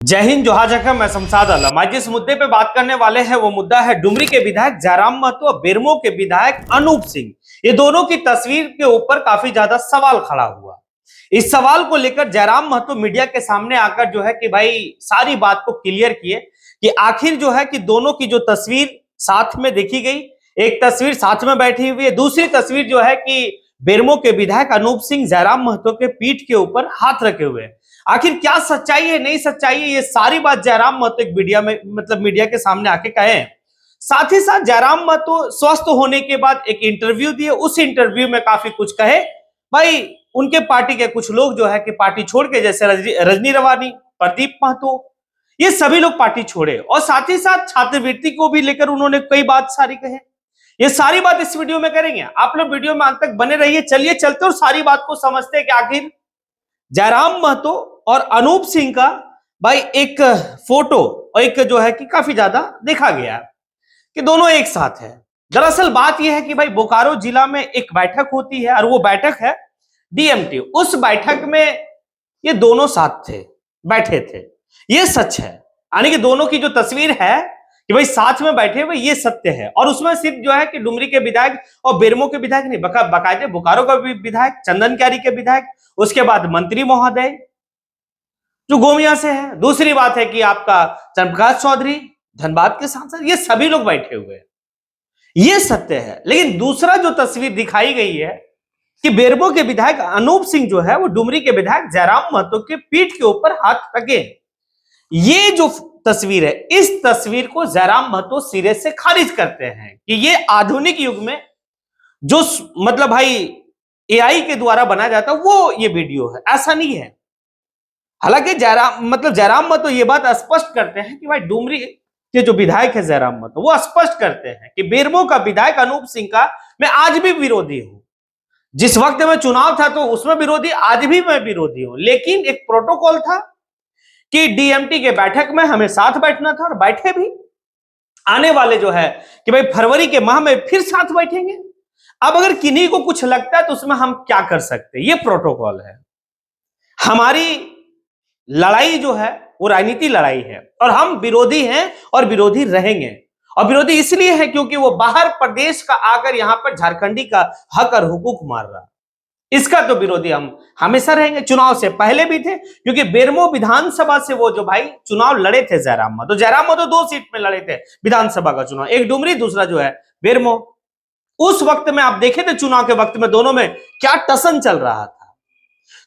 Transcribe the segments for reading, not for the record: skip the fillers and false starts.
जय हिंद, जोहार जखम। मैं शमशाद आलम। आज जिस मुद्दे पे बात करने वाले हैं वो मुद्दा है डुमरी के विधायक जयराम महतो और बेरमो के विधायक अनूप सिंह। ये दोनों की तस्वीर के ऊपर काफी ज्यादा सवाल खड़ा हुआ। इस सवाल को लेकर जयराम महतो मीडिया के सामने आकर जो है कि भाई सारी बात को क्लियर किए कि आखिर जो है कि दोनों की जो तस्वीर साथ में देखी गई, एक तस्वीर साथ में बैठी हुई है, दूसरी तस्वीर जो है कि बेरमो के विधायक अनूप सिंह जयराम महतो के पीठ के ऊपर हाथ रखे हुए हैं। आखिर क्या सच्चाई है, नहीं सच्चाई है, ये सारी बात जयराम महतो एक मीडिया के सामने आके कहे। साथ ही साथ जयराम महतो स्वस्थ होने के बाद एक इंटरव्यू दिए, उस इंटरव्यू में काफी कुछ कहे। भाई उनके पार्टी के कुछ लोग जो है कि पार्टी छोड़ के, जैसे रजनी रवानी, प्रदीप महतो, ये सभी लोग पार्टी छोड़े और साथ ही साथ छात्रवृत्ति को भी लेकर उन्होंने कई बात सारी कहे। ये सारी बात इस वीडियो में करेंगे। आप लोग वीडियो में अंत तक बने रहिए। चलिए चलते और सारी बात को समझते हैं कि आखिर जयराम महतो और अनूप सिंह का भाई एक फोटो और एक जो है कि काफी ज्यादा देखा गया कि दोनों एक साथ है। दरअसल बात यह है कि भाई बोकारो जिला में एक बैठक होती है और वो बैठक है डीएमटी। उस बैठक में ये दोनों साथ थे, बैठे थे। ये सच है, यानी कि दोनों की जो तस्वीर है कि भाई साथ में बैठे हुए, ये सत्य है। और उसमें सिर्फ जो है कि डुमरी के विधायक और बेरमो के विधायक नहीं, बाकायदे बोकारो का भी विधायक, चंदन क्यारी के विधायक, उसके बाद मंत्री महोदय जो गोमिया से है। दूसरी बात है कि आपका चंद्रप्रकाश चौधरी धनबाद के सांसद, ये सभी लोग बैठे हुए हैं, ये सत्य है। लेकिन दूसरा जो तस्वीर दिखाई गई है कि बेरमो के विधायक अनूप सिंह जो है वो डुमरी के विधायक जयराम महतो के पीठ के ऊपर हाथ रखे। ये जो तस्वीर है, इस तस्वीर को जयराम महतो सिरे से खारिज करते हैं कि ये आधुनिक युग में जो मतलब भाई एआई के द्वारा बनाया जाता है वो ये वीडियो है, ऐसा नहीं है। हालांकि जयराम महतो ये बात स्पष्ट करते हैं कि भाई डुमरी के जो विधायक है जयराम महतो, वो स्पष्ट करते हैं कि बेरमो का विधायक अनूप सिंह का मैं आज भी विरोधी हूं। जिस वक्त में चुनाव था तो उसमें विरोधी, आज भी मैं विरोधी हूं। लेकिन एक प्रोटोकॉल था कि डीएमटी के बैठक में हमें साथ बैठना था और बैठे भी। आने वाले जो है कि भाई फरवरी के माह में फिर साथ बैठेंगे। अब अगर किन्हीं को कुछ लगता है तो उसमें हम क्या कर सकते हैं, ये प्रोटोकॉल है। हमारी लड़ाई जो है वो राजनीति लड़ाई है और हम विरोधी हैं और विरोधी रहेंगे। और विरोधी इसलिए है क्योंकि वो बाहर प्रदेश का आकर यहां पर झारखंडी का हक और हुकूक मार रहा, इसका तो विरोधी हम हमेशा रहेंगे। चुनाव से पहले भी थे, क्योंकि बेरमो विधानसभा से वो जो भाई चुनाव लड़े थे जयराम महतो 2 सीट में लड़े थे विधानसभा का चुनाव, एक डुमरी, दूसरा जो है बेरमो। उस वक्त में आप देखे थे चुनाव के वक्त में दोनों में क्या टसन चल रहा था।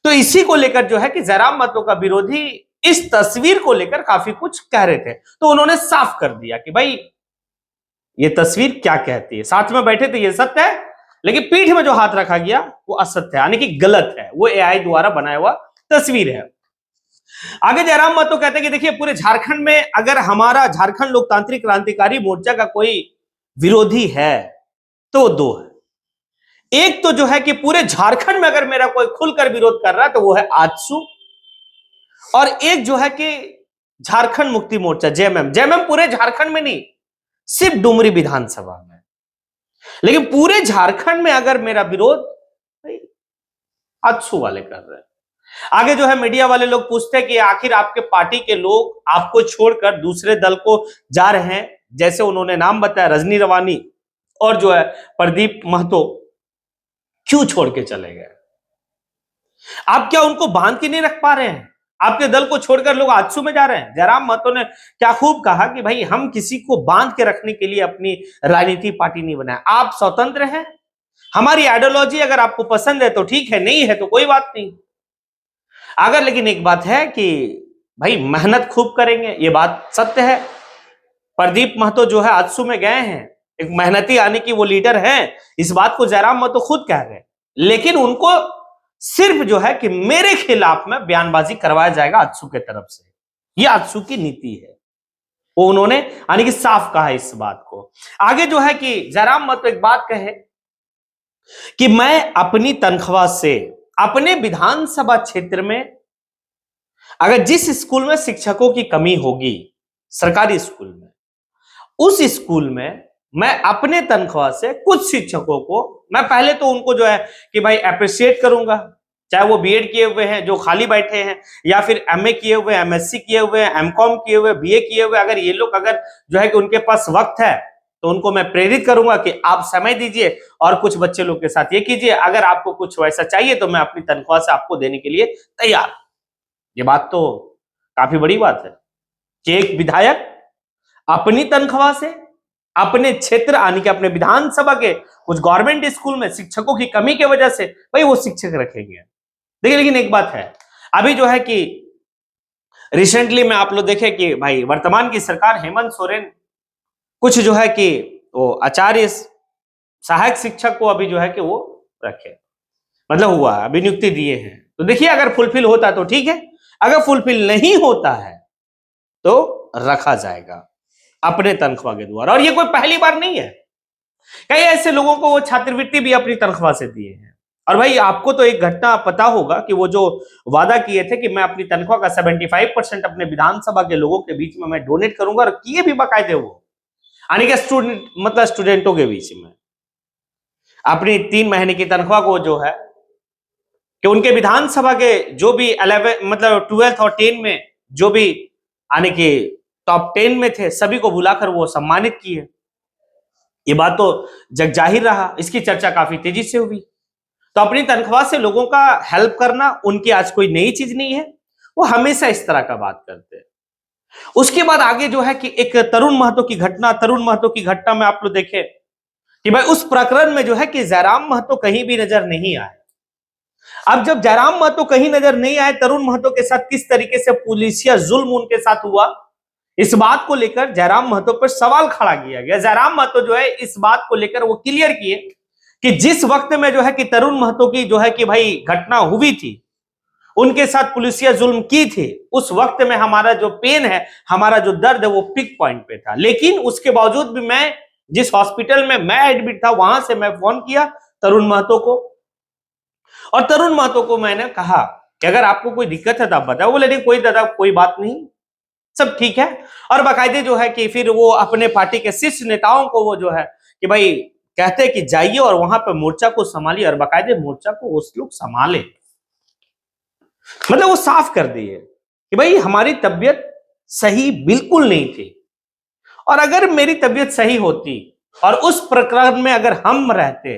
तो इसी को लेकर जो है कि जयराम महतो का विरोधी इस तस्वीर को लेकर काफी कुछ कह रहे थे, तो उन्होंने साफ कर दिया कि भाई ये तस्वीर क्या कहती है। साथ में बैठे थे ये सत्य है, लेकिन पीठ में जो हाथ रखा गया वो असत्य है, यानी कि गलत है, वो एआई द्वारा बनाया हुआ तस्वीर है। आगे जयराम महतो कहते हैं कि देखिए पूरे झारखंड में अगर हमारा झारखंड लोकतांत्रिक क्रांतिकारी मोर्चा का कोई विरोधी है तो वो 2 है। एक तो जो है कि पूरे झारखंड में अगर मेरा कोई खुलकर विरोध कर रहा है तो वो है आजसू, और एक जो है कि झारखंड मुक्ति मोर्चा जेएमएम पूरे झारखंड में नहीं, सिर्फ डुमरी विधानसभा में। लेकिन पूरे झारखंड में अगर मेरा विरोध आजसू वाले कर रहे हैं। आगे जो है मीडिया वाले लोग पूछते हैं कि आखिर आपके पार्टी के लोग आपको छोड़कर दूसरे दल को जा रहे हैं, जैसे उन्होंने नाम बताया रजनी रवानी और जो है प्रदीप महतो, क्यों छोड़ के चले गए? आप क्या उनको बांध के नहीं रख पा रहे हैं? आपके दल को छोड़कर लोग आजसू में जा रहे हैं। जयराम महतो ने क्या खूब कहा कि भाई हम किसी को बांध के रखने के लिए अपनी राजनीति पार्टी नहीं बनाए, आप स्वतंत्र हैं। हमारी आइडियोलॉजी अगर आपको पसंद है तो ठीक है, नहीं है तो कोई बात नहीं। अगर लेकिन एक बात है कि भाई मेहनत खूब करेंगे, ये बात सत्य है। प्रदीप महतो जो है आजसू में गए हैं, एक मेहनती यानी कि वो लीडर हैं, इस बात को जयराम महतो खुद कह रहे हैं। लेकिन उनको सिर्फ जो है कि मेरे खिलाफ में बयानबाजी करवाया जाएगा आजसू के तरफ से, ये आजसू की नीति है, वो उन्होंने यानी कि साफ कहा इस बात को। आगे जो है कि जयराम महतो एक बात कहे कि मैं अपनी तनख्वाह से अपने विधानसभा क्षेत्र में अगर जिस स्कूल में शिक्षकों की कमी होगी, सरकारी स्कूल में, उस स्कूल में मैं अपने तनख्वाह से कुछ शिक्षकों को मैं पहले तो उनको जो है कि भाई अप्रिशिएट करूंगा, चाहे वो बीएड किए हुए हैं जो खाली बैठे हैं, या फिर एमए किए हुए, एमएससी किए हुए, एमकॉम किए हुए, बीए किए हुए, अगर ये लोग अगर जो है कि उनके पास वक्त है तो उनको मैं प्रेरित करूंगा कि आप समय दीजिए और कुछ बच्चे लोग के साथ ये कीजिए। अगर आपको कुछ वैसा चाहिए तो मैं अपनी तनख्वाह से आपको देने के लिए तैयार। ये बात तो काफी बड़ी बात है कि एक विधायक अपनी तनख्वाह से अपने क्षेत्र यानी कि अपने विधानसभा के कुछ गवर्नमेंट स्कूल में शिक्षकों की कमी की वजह से भाई वो शिक्षक रखेंगे। देखिए, लेकिन एक बात है, अभी जो है कि रिसेंटली में आप लोग देखे कि भाई वर्तमान की सरकार हेमंत सोरेन कुछ जो है कि वो आचार्य सहायक शिक्षक को अभी जो है कि वो रखे, मतलब हुआ अभी नियुक्ति दिए हैं। तो देखिए, अगर फुलफिल होता है तो ठीक है, अगर फुलफिल नहीं होता है तो रखा जाएगा अपने तनख्वाह के द्वारा। और ये कोई पहली बार नहीं है, कई ऐसे लोगों को वो छात्रवृत्ति भी अपनी तनख्वाह से दिए हैं। और भाई आपको तो एक घटना पता होगा कि वो जो वादा किए थे कि मैं अपनी तनख्वाह का 75% अपने विधानसभा के लोगों के बीच में मैं डोनेट करूंगा, और किए भी बाकायदे वो, यानी कि स्टूडेंट मतलब स्टूडेंटों के बीच में अपनी 3 महीने की तनख्वाह को जो है कि उनके विधानसभा के जो भी 11 मतलब 12th और 10 में जो भी यानी कि टॉप 10 में थे सभी को बुलाकर वो सम्मानित किए। ये बात तो जग जाहिर रहा, इसकी चर्चा काफी तेजी से हुई। तो अपनी तनख्वाह से लोगों का हेल्प करना उनकी आज कोई नई चीज नहीं है, वो हमेशा इस तरह का बात करते हैं। उसके बाद आगे जो है कि एक तरुण महतो की घटना में आप लोग देखे कि भाई उस प्रकरण में जो है कि जयराम महतो कहीं भी नजर नहीं आए। अब जब जयराम महतो कहीं नजर नहीं आए, तरुण महतो के साथ किस तरीके से पुलिसिया जुल्म उनके साथ हुआ, इस बात को लेकर जयराम महतो पर सवाल खड़ा किया गया। जयराम महतो जो है इस बात को लेकर वो क्लियर किए कि जिस वक्त में जो है कि तरुण महतो की जो है कि भाई घटना हुई थी, उनके साथ पुलिसिया जुल्म की थी, उस वक्त में हमारा जो पेन है, हमारा जो दर्द है वो पिक पॉइंट पे था। लेकिन उसके बावजूद भी मैं जिस हॉस्पिटल में मैं एडमिट था वहां से मैं फोन किया तरुण महतो को, और तरुण महतो को मैंने कहा कि अगर आपको कोई दिक्कत है तो आप बताओ। बोले नहीं कोई दादा कोई बात नहीं, सब ठीक है। और बाकायदे जो है कि फिर वो अपने पार्टी के शीर्ष नेताओं को वो जो है कि भाई कहते हैं कि जाइए और वहां पर मोर्चा को संभालिए, और बाकायदे मोर्चा को उस लोग संभाले। मतलब वो साफ कर दिए कि भाई हमारी तबीयत सही बिल्कुल नहीं थी, और अगर मेरी तबीयत सही होती और उस प्रकरण में अगर हम रहते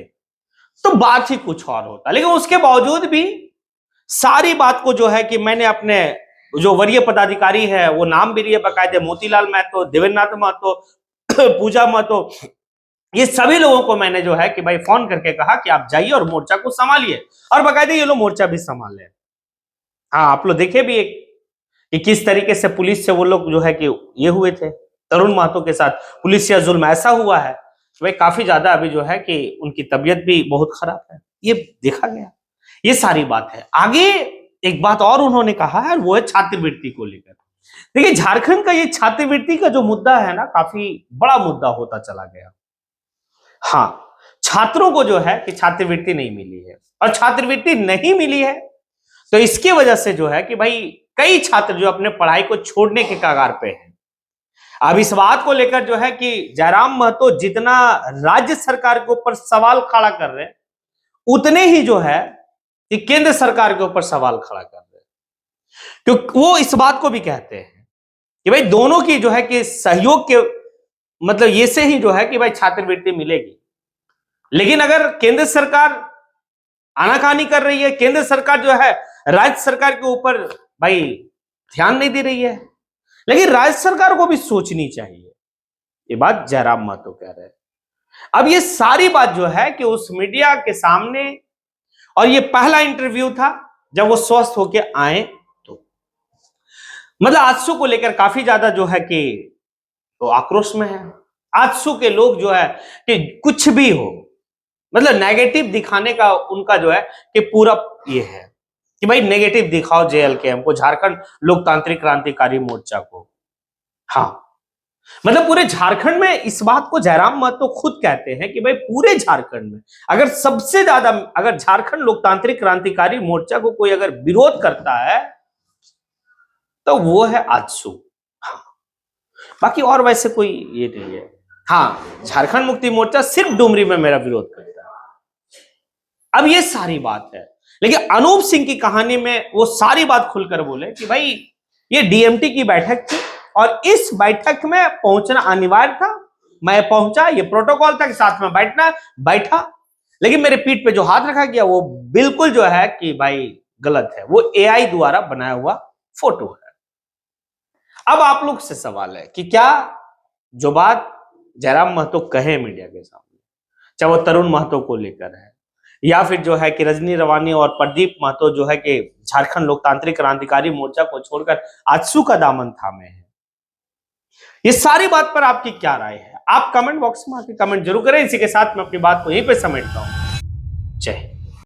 तो बात ही कुछ और होता। लेकिन उसके बावजूद भी सारी बात को जो है कि मैंने अपने जो वरीय पदाधिकारी है वो नाम भी लिए बाकायदे, मोतीलाल महतो, देवेंद्रनाथ महतो, पूजा महतो, ये सभी लोगों को मैंने जो है कि भाई फोन करके कहा कि आप जाइए और मोर्चा को संभालिए, और बाकायदे ये लोग मोर्चा भी संभाले। हाँ, आप लोग देखे भी एक कि किस तरीके से पुलिस से वो लोग जो है कि ये हुए थे, तरुण महतो के साथ पुलिसिया जुल्म ऐसा हुआ है भाई काफी ज्यादा अभी जो है कि उनकी तबीयत भी बहुत खराब है, ये देखा गया। ये सारी बात है। आगे एक बात और उन्होंने कहा है, वो है छात्रवृत्ति को लेकर। देखिए, झारखंड का ये छात्रवृत्ति का जो मुद्दा है ना, काफी बड़ा मुद्दा होता चला गया। हाँ, छात्रों को जो है कि छात्रवृत्ति नहीं मिली है, और छात्रवृत्ति नहीं मिली है तो इसकी वजह से जो है कि भाई कई छात्र जो अपने पढ़ाई को छोड़ने के कगार पे हैं। अब इस बात को लेकर जो है कि जयराम महतो जितना राज्य सरकार के ऊपर सवाल खड़ा कर रहे हैं, उतने ही जो है कि केंद्र सरकार के ऊपर सवाल खड़ा कर रहे हैं, क्योंकि वो इस बात को भी कहते हैं कि भाई दोनों की जो है कि सहयोग के मतलब ये से ही जो है कि भाई छात्रवृत्ति मिलेगी। लेकिन अगर केंद्र सरकार आनाकानी कर रही है, केंद्र सरकार जो है राज्य सरकार के ऊपर भाई ध्यान नहीं दे रही है, लेकिन राज्य सरकार को भी सोचनी चाहिए। ये बात जयराम महतो कह रहे हैं। अब ये सारी बात जो है कि उस मीडिया के सामने, और ये पहला इंटरव्यू था जब वो स्वस्थ होके आए, तो मतलब आजसू को लेकर काफी ज्यादा जो है कि तो आक्रोश में है। आजसू के लोग जो है कि कुछ भी हो मतलब नेगेटिव दिखाने का उनका जो है कि पूरा ये है कि भाई नेगेटिव दिखाओ जेएलकेएम को, झारखंड लोकतांत्रिक क्रांतिकारी मोर्चा को। हाँ, मतलब पूरे झारखंड में इस बात को जयराम महतो खुद कहते हैं कि भाई पूरे झारखंड में अगर सबसे ज्यादा अगर झारखंड लोकतांत्रिक क्रांतिकारी मोर्चा को कोई अगर विरोध करता है तो वो है आजसू। हाँ, बाकी और वैसे कोई ये नहीं है। हाँ, झारखंड मुक्ति मोर्चा सिर्फ डुमरी में मेरा विरोध करता है। अब ये सारी बात है। लेकिन अनूप सिंह की कहानी में वो सारी बात खुलकर बोले कि भाई ये डीएमटी की बैठक थी और इस बैठक में पहुंचना अनिवार्य था। मैं पहुंचा, ये प्रोटोकॉल था कि साथ में बैठा, लेकिन मेरे पीठ पे जो हाथ रखा गया वो बिल्कुल जो है कि भाई गलत है, वो एआई द्वारा बनाया हुआ फोटो है। अब आप लोग से सवाल है कि क्या जो बात जयराम महतो कहे मीडिया के सामने, चाहे वो तरुण महतो को लेकर है या फिर जो है कि रजनी रवानी और प्रदीप महतो जो है कि झारखंड लोकतांत्रिक क्रांतिकारी मोर्चा को छोड़कर आजसू का दामन थामे हैं, ये सारी बात पर आपकी क्या राय है? आप कमेंट बॉक्स में आके कमेंट जरूर करें। इसी के साथ मैं अपनी बात को यहीं पे समेटता हूं। जय हिंद।